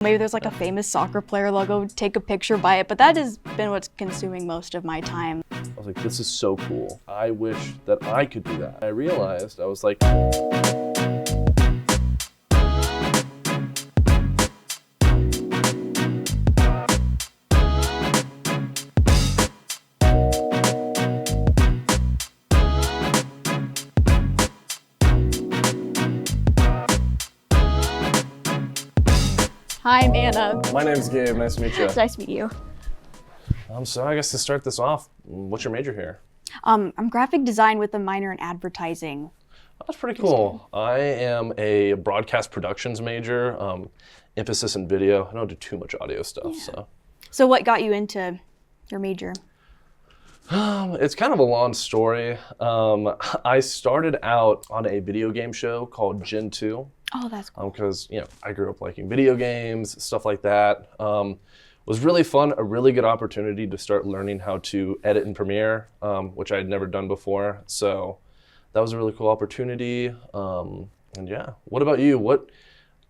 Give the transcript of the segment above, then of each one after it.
Maybe there's like a famous soccer player logo, take a picture by it, but that has been what's consuming most of my time. I was like, this is so cool. I wish that I could do that. I realized, I was like, Hi, I'm Anna. my name's Gabe, nice to meet you. It's nice to meet you. So I guess to start this off, what's your major here? I'm graphic design with a minor in advertising. That's pretty cool. I am a broadcast productions major, emphasis in video. I don't do too much audio stuff, so. So what got you into your major? It's kind of a long story. I started out on a video game show called Gen 2. Oh, that's cool. Because I grew up liking video games, stuff like that. Was really fun, a really good opportunity to start learning how to edit in Premiere, which I had never done before. So that was a really cool opportunity. And yeah, what about you? What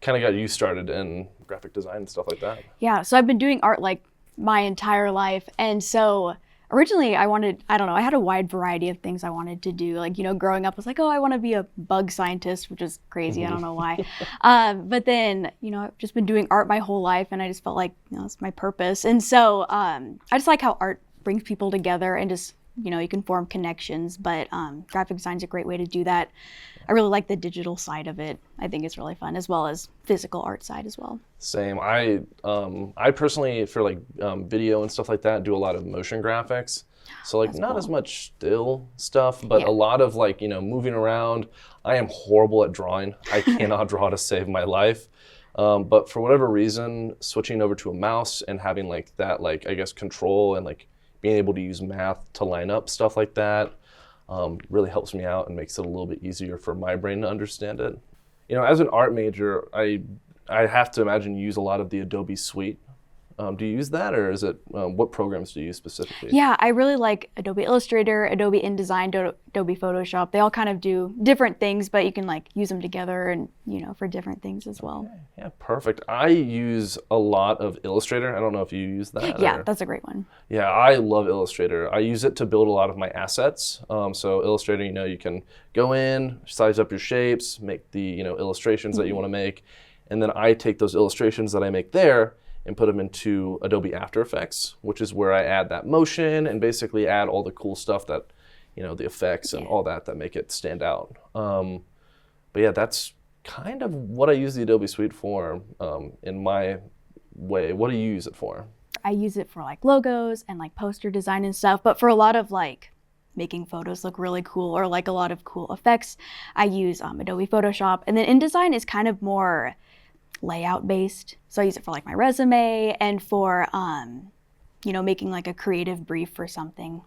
kind of got you started in graphic design and stuff like that? Yeah, so I've been doing art like my entire life. And so originally I had a wide variety of things I wanted to do. Like, growing up I was like, oh, I want to be a bug scientist, which is crazy. I don't know why. But then, I've just been doing art my whole life and I just felt like, it's my purpose. And so I just like how art brings people together and just, you can form connections, but graphic design is a great way to do that. I really like the digital side of it. I think it's really fun, as well as physical art side as well. Same. I personally, for like video and stuff like that, do a lot of motion graphics. So like not as much still stuff, but a lot of like, moving around. I am horrible at drawing. I cannot draw to save my life. But for whatever reason, switching over to a mouse and having like that, like, I guess, control and like being able to use math to line up stuff like that really helps me out and makes it a little bit easier for my brain to understand it. As an art major, I have to imagine you use a lot of the Adobe suite. Do you use that, or is it, what programs do you use specifically? Yeah, I really like Adobe Illustrator, Adobe InDesign, Adobe Photoshop. They all kind of do different things, but you can like use them together and, for different things as well. Okay. Yeah, perfect. I use a lot of Illustrator. I don't know if you use that. Yeah, that's a great one. Yeah, I love Illustrator. I use it to build a lot of my assets. So Illustrator, you can go in, size up your shapes, make the, illustrations that you want to make. And then I take those illustrations that I make there and put them into Adobe After Effects, which is where I add that motion and basically add all the cool stuff that, the effects and all that make it stand out. But yeah, that's kind of what I use the Adobe Suite for in my way. What do you use it for? I use it for like logos and like poster design and stuff, but for a lot of like making photos look really cool or like a lot of cool effects, I use Adobe Photoshop. And then InDesign is kind of more layout based. So I use it for like my resume and for, making like a creative brief for something.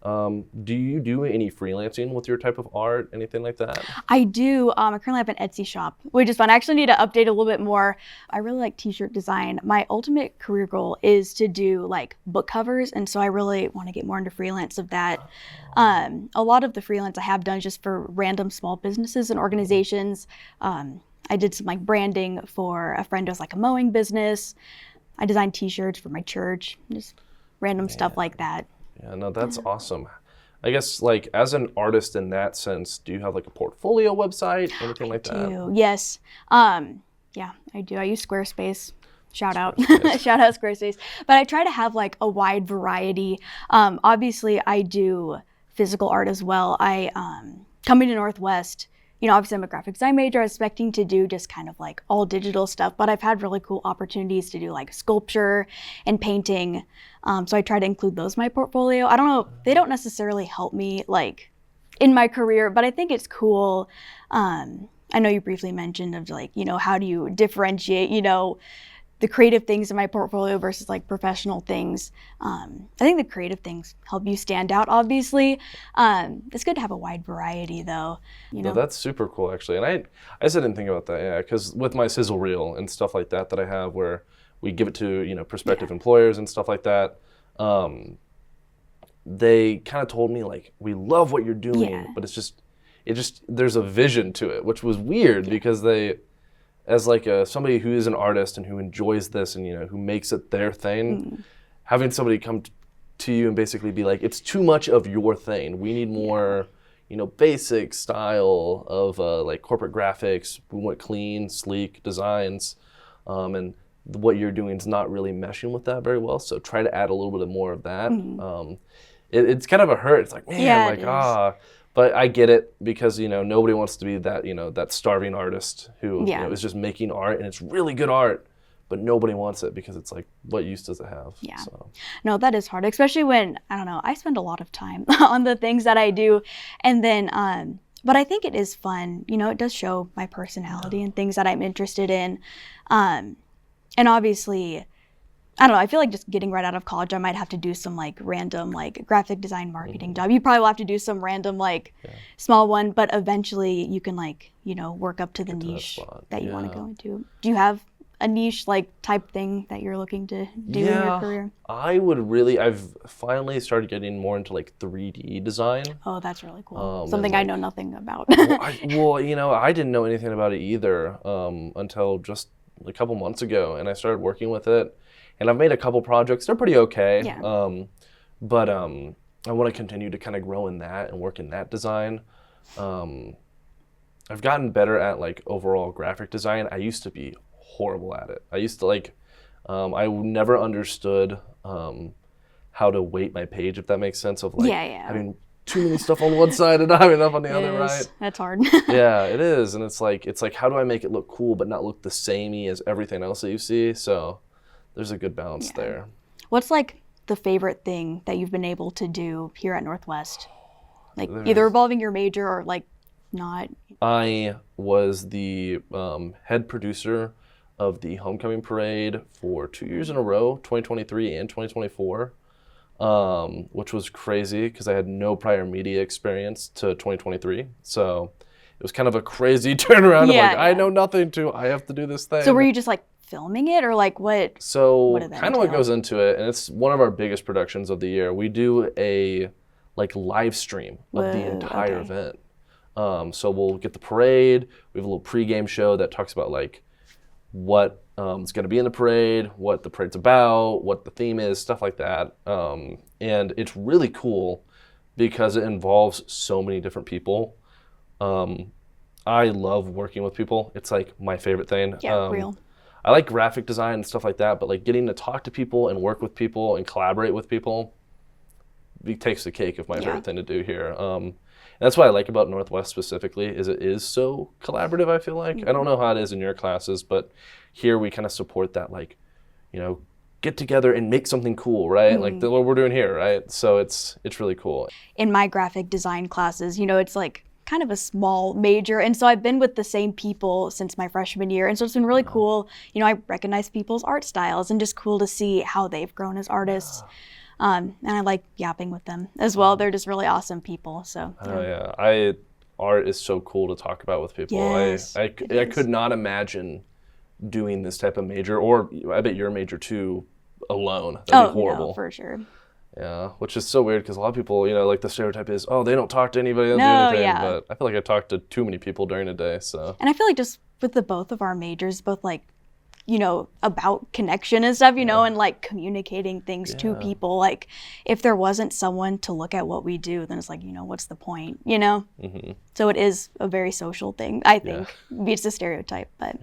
Do you do any freelancing with your type of art, anything like that? I do. I currently have an Etsy shop, which is fun. I actually need to update a little bit more. I really like t-shirt design. My ultimate career goal is to do like book covers. And so I really want to get more into freelance of that. A lot of the freelance I have done just for random small businesses and organizations. I did some like branding for a friend who has like a mowing business. I designed t-shirts for my church, just random stuff like that. Yeah, no, that's awesome. I guess like as an artist in that sense, do you have like a portfolio website, anything like that? I do, yes. Yeah, I do. I use Squarespace. Shout out. Shout out Squarespace. But I try to have like a wide variety. Obviously, I do physical art as well. Coming to Northwest, obviously I'm a graphic design major. I was expecting to do just kind of like all digital stuff, but I've had really cool opportunities to do like sculpture and painting. So I try to include those in my portfolio. I don't know, they don't necessarily help me like in my career, but I think it's cool. I know you briefly mentioned of like, how do you differentiate, the creative things in my portfolio versus like professional things. I think the creative things help you stand out, obviously. It's good to have a wide variety though. No, that's super cool actually. And I just didn't think about that, yeah, because with my sizzle reel and stuff like that I have where we give it to, prospective employers and stuff like that, they kind of told me like, we love what you're doing, but it's just, there's a vision to it, which was weird because as like somebody who is an artist and who enjoys this and, you know, who makes it their thing, having somebody come to you and basically be like, it's too much of your thing. We need more, you know, basic style of like corporate graphics. We want clean, sleek designs, and what you're doing is not really meshing with that very well. So try to add a little bit more of that. It's kind of a hurt. It's like, man, but I get it because, you know, nobody wants to be that, you know, that starving artist who you know, is just making art and it's really good art, but nobody wants it because it's like, what use does it have? Yeah. So. No, that is hard, especially when, I don't know, I spend a lot of time on the things that I do. And then, but I think it is fun. You know, it does show my personality and things that I'm interested in. And obviously, I don't know, I feel like just getting right out of college, I might have to do some like random like graphic design marketing job. You probably will have to do some random like small one, but eventually you can like, you know, work up to the niche that you want to go into. Do you have a niche like type thing that you're looking to do in your career? I've finally started getting more into like 3D design. Oh, that's really cool. Something I know nothing about. Well, you know, I didn't know anything about it either until just a couple months ago, and I started working with it. And I've made a couple projects. They're pretty okay. But I want to continue to kind of grow in that and work in that design. I've gotten better at like overall graphic design. I used to be horrible at it. I used to like, I never understood how to weight my page, if that makes sense, of like having too many stuff on one side and not having enough on the other, right? That's hard. Yeah, it is. And it's like, how do I make it look cool but not look the samey as everything else that you see? So there's a good balance there. What's like the favorite thing that you've been able to do here at Northwest? Like either involving your major or like not? I was the head producer of the homecoming parade for 2 years in a row, 2023 and 2024, which was crazy because I had no prior media experience to 2023. So it was kind of a crazy turnaround of like, I know nothing I have to do this thing. So were you just like filming it or like what? So kind of what goes into it, and it's one of our biggest productions of the year. We do a like live stream of the entire event. So we'll get the parade. We have a little pregame show that talks about like what is going to be in the parade, what the parade's about, what the theme is, stuff like that. And it's really cool because it involves so many different people. I love working with people. It's like my favorite thing. Yeah, real. I like graphic design and stuff like that, but like getting to talk to people and work with people and collaborate with people, it takes the cake of my favorite thing to do here. And that's what I like about Northwest specifically, is it is so collaborative, I feel like. I don't know how it is in your classes, but here we kind of support that, like, you know, get together and make something cool, right? Like what we're doing here, right? So it's really cool. In my graphic design classes, you know, it's like kind of a small major, and so I've been with the same people since my freshman year, and so it's been really cool. You know, I recognize people's art styles and just cool to see how they've grown as artists. And I like yapping with them as well. They're just really awesome people. So art is so cool to talk about with people. Yes, I could not imagine doing this type of major, or I bet your major too, alone. That'd be horrible. No, for sure. Yeah, which is so weird because a lot of people, you know, like the stereotype is, oh, they don't talk to anybody, they don't do anything. But I feel like I talk to too many people during the day. So. And I feel like just with the both of our majors, both like, you know, about connection and stuff, you know, and like communicating things to people. Like if there wasn't someone to look at what we do, then it's like, you know, what's the point, you know? So it is a very social thing, I think. Beats the stereotype, but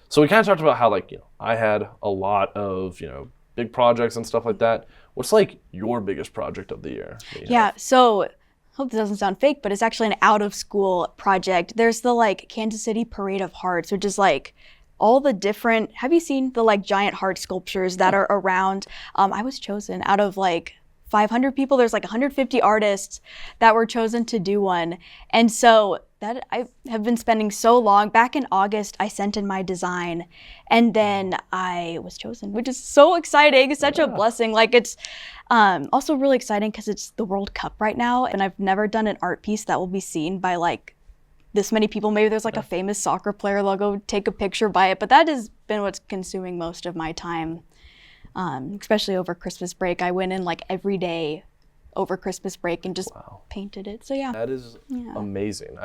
So we kind of talked about how, like, you know, I had a lot of, you know, big projects and stuff like that. What's like your biggest project of the year? Yeah, so hope this doesn't sound fake, but it's actually an out of school project. There's the like Kansas City Parade of Hearts, which is like all the different, have you seen the like giant heart sculptures that are around? I was chosen out of like 500 people. There's like 150 artists that were chosen to do one. And so that I have been spending so long. Back in August, I sent in my design and then I was chosen, which is so exciting. It's such a blessing. Like it's also really exciting because it's the World Cup right now. And I've never done an art piece that will be seen by like this many people. Maybe there's like a famous soccer player, they'll go take a picture by it. But that has been what's consuming most of my time, especially over Christmas break. I went in like every day over Christmas break and just painted it. So yeah. That is amazing.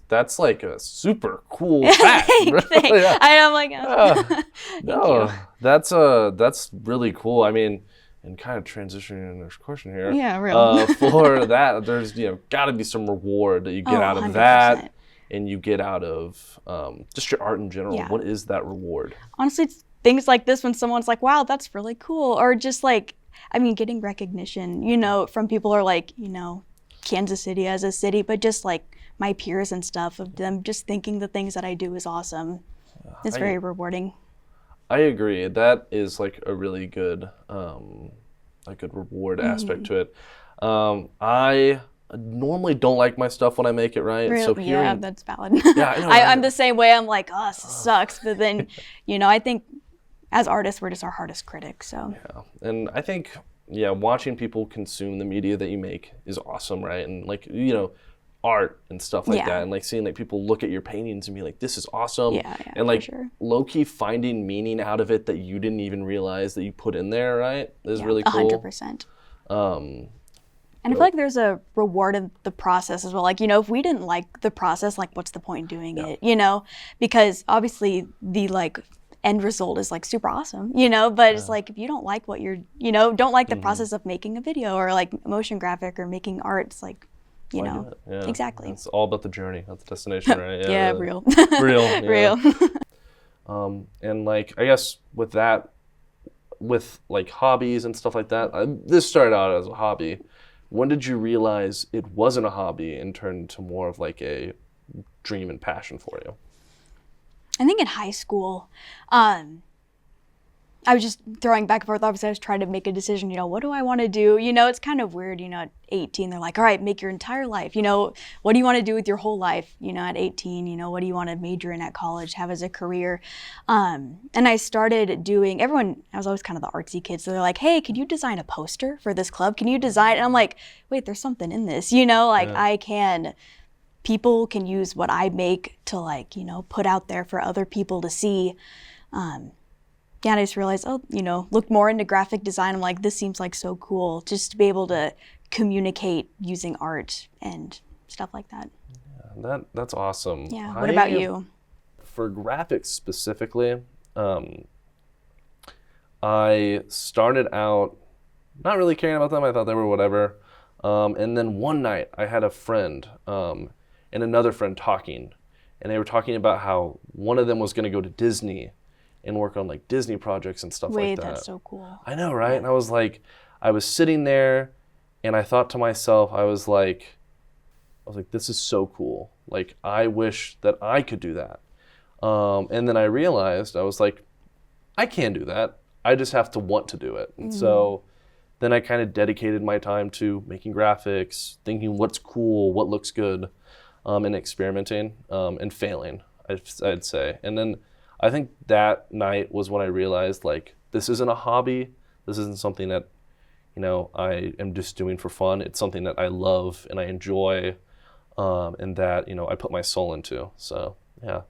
That's like a super cool fact. Thanks. Yeah. I'm like, no, that's really cool. I mean, and kind of transitioning into this question here. Yeah, real. For that, there's got to be some reward that you get out of 100%. that, and you get out of just your art in general. Yeah. What is that reward? Honestly, it's things like this when someone's like, wow, that's really cool. Or just like, I mean, getting recognition, from people who are like, Kansas City as a city, but just like my peers and stuff, of them just thinking the things that I do is awesome. It's very rewarding. I agree. That is like a really good, reward aspect to it. I normally don't like my stuff when I make it, right? Really? So Yeah, that's valid. Yeah, I know, I'm the same way. I'm like, oh, this sucks. But then, I think as artists, we're just our hardest critics. So. Yeah, and I think, watching people consume the media that you make is awesome, right? And like, art and stuff like that, and like seeing like people look at your paintings and be like, this is awesome. Yeah, and like sure. low-key finding meaning out of it that you didn't even realize that you put in there, right? Is really cool. 100%. And I feel like there's a reward in the process as well. Like, if we didn't like the process, like what's the point in doing it, Because obviously the like end result is like super awesome, but it's like if you don't like what you're, don't like the process of making a video or like motion graphic or making art, it's like, exactly. It's all about the journey, not the destination, right? Yeah, real. Real. Yeah. Real. And like, I guess with that, with like hobbies and stuff like that, this started out as a hobby. When did you realize it wasn't a hobby and turned into more of like a dream and passion for you? I think in high school, I was just throwing back and forth. Obviously, I was trying to make a decision, what do I want to do? It's kind of weird, at 18, they're like, all right, make your entire life. What do you want to do with your whole life? At 18, what do you want to major in at college, have as a career? And I started doing, I was always kind of the artsy kid. So they're like, hey, could you design a poster for this club? Can you design? And I'm like, wait, there's something in this, people can use what I make to like, put out there for other people to see. And I just realized, looked more into graphic design. I'm like, this seems like so cool, just to be able to communicate using art and stuff like that. Yeah, that's awesome. Yeah. What about you? For graphics specifically, I started out not really caring about them. I thought they were whatever. And then one night I had a friend and another friend talking, and they were talking about how one of them was going to go to Disney and work on like Disney projects and stuff like that. That's so cool. I know, right? And I was sitting there and I thought to myself, I was like, this is so cool. Like, I wish that I could do that. And then I realized, I was like, I can do that. I just have to want to do it. And so then I kind of dedicated my time to making graphics, thinking what's cool, what looks good, and experimenting and failing, I'd say. And then I think that night was when I realized, like, this isn't a hobby. This isn't something that, I am just doing for fun. It's something that I love and I enjoy, and that, I put my soul into. So, yeah,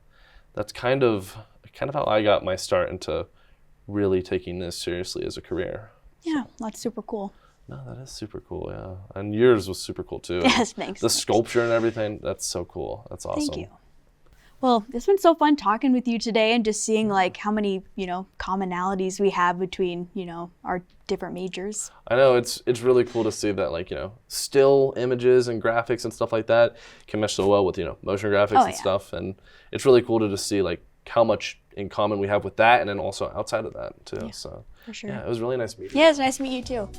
that's kind of how I got my start into really taking this seriously as a career. Yeah, that's super cool. No, that is super cool, yeah. And yours was super cool, too. Yes, thanks. The sculpture and everything, that's so cool. That's awesome. Thank you. Well, it's been so fun talking with you today and just seeing like how many, commonalities we have between, our different majors. I know, it's really cool to see that, like, still images and graphics and stuff like that can mesh so well with, motion graphics and stuff. And it's really cool to just see like how much in common we have with that and then also outside of that too. Yeah, so for sure. Yeah, it was really nice meeting you. Yeah, it's nice to meet you too.